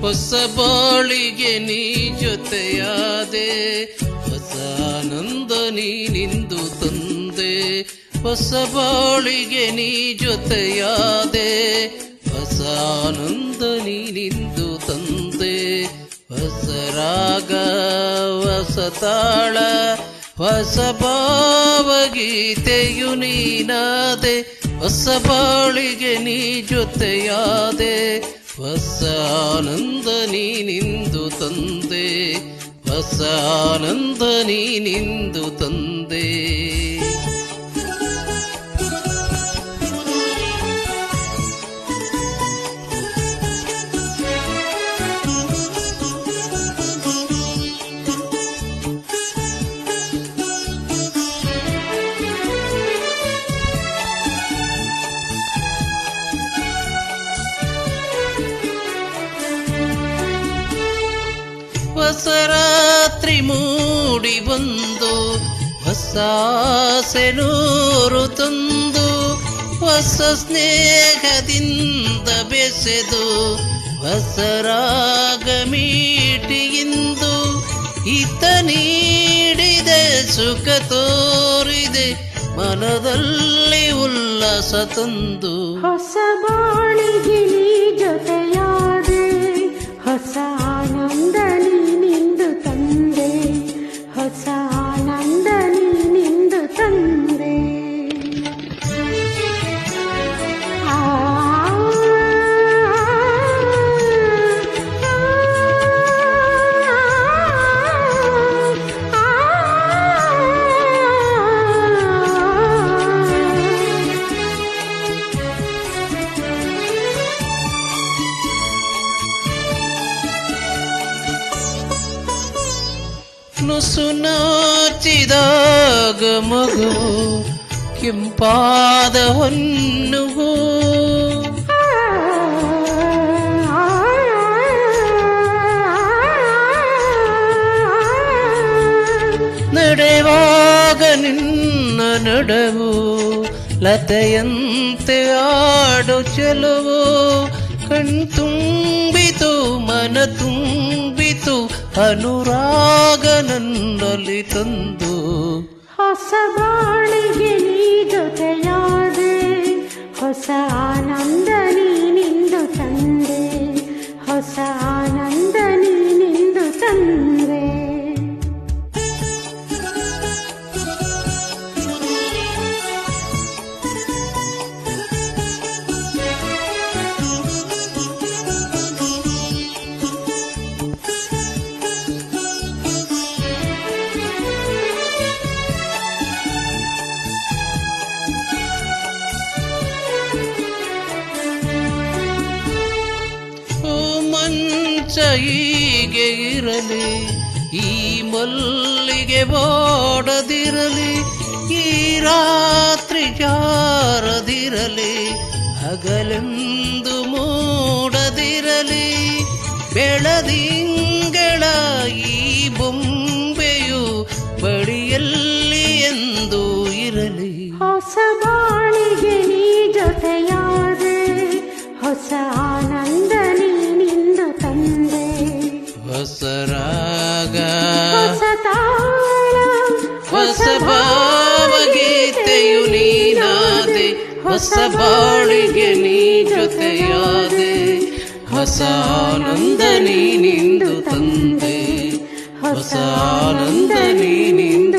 ಹೊಸ ಬಾಳಿಗೆ ನೀ ಜೊತೆಯಾದೆ, ಹೊಸ ಆನಂದ ನೀನಿಂದು ತಂದೆ. ಹೊಸ ಬಾಳಿಗೆ ನೀ ಜೊತೆಯಾದೆ, ಹೊಸ ಆನಂದ ನೀನಿಂದು ತಂದೆ. ಹೊಸ ರಾಗ ಹೊಸ ತಾಳ ಹೊಸ ಭಾವಗೀತೆಯು ನೀನಾದೆ. ಹೊಸ ಬಾಳಿಗೆ ನೀ ಜೊತೆಯಾದೆ, ಹೊಸ ಆನಂದ ನೀನಿಂದು ತಂದೆ. ಹೊಸ ಆನಂದ ನೀನಿಂದು ತಂದೆ. ಹೊಸ ರಾತ್ರಿ ಮೂಡಿ ಬಂದು, ಹೊಸ ಆಸೆ ನೂರು ತಂದು, ಹೊಸ ಸ್ನೇಹದಿಂದ ಬೆಸೆದು, ಹೊಸ ರಾಗ ಮೀಟಿಯಿಂದ ಈತ ನೀಡಿದೆ ಸುಖ ತೋರಿದೆ, ಮನದಲ್ಲಿ ಉಲ್ಲಾಸ ತಂದು. ಹೊಸ ಬಾಳಿಗೆ ನೀ ಜೊತೆಯಾದೆ, ಹೊಸ ಆನಂದ ನೀನಿಂದು ತಂದೆ. ಹೊಸ ಆನಂದ ನೀನಿಂದು ತಂದೆ. ನುಸು ನಾಚಿದಾಗ ಮಗು ಕೆಂಪಾದ ಹೊನ್ನುಗು, ನಡೆವಾಗ ನಿನ್ನ ನಡವು ಲತೆಯಂತೆ ಆಡು ಚೆಲುವು. ಕಣ್ತುಂಬಿತು ಮನ ತುಂಬಿತು ಅನುರಾಗ ನನ್ನಲ್ಲಿ ತಂದು. ಹೊಸ ಬಾಳಿಗೆ ನೀ ಜೊತೆಯಾದೆ, ಹೊಸ ಆನಂದ ನೀನಿಂದು ತಂದೆ. ಹೊಸ ಆನಂದ ನೀನಿಂದು ತಂದೆ. ಹೀಗೆ ಇರಲಿ, ಈ ಮಲ್ಲಿಗೆ ಬಾಡದಿರಲಿ, ಈ ರಾತ್ರಿ ಜಾರದಿರಲಿ, ಹಗಲೆಂದು ಮೂಡದಿರಲಿ, ಬೆಳದಿಂಗಳ ಈ ಬೊಂಬೆಯು ಬಳಿಯಲ್ಲಿ ಎಂದು ಇರಲಿ. ಹೊಸ ಬಾಳಿಗೆ ನೀ ಜೊತೆಯಾದೆ, ಹೊಸ ಆನಂದ ನೀನಿಂದು ತಂದೆ. ಹೊಸ ರಾಗ ಹೊಸ ತಾಳ ಹೊಸ ಭಾವಗೀತೆಯು ನೀನಾದೆ. ಹೊಸ ಬಾಳಿಗೆ ನೀ ಜೊತೆಯಾದೆ, ಹೊಸ ಆನಂದ ನೀನಿಂದು ತಂದೆ. ಹೊಸ ಆನಂದ ನೀನಿಂದು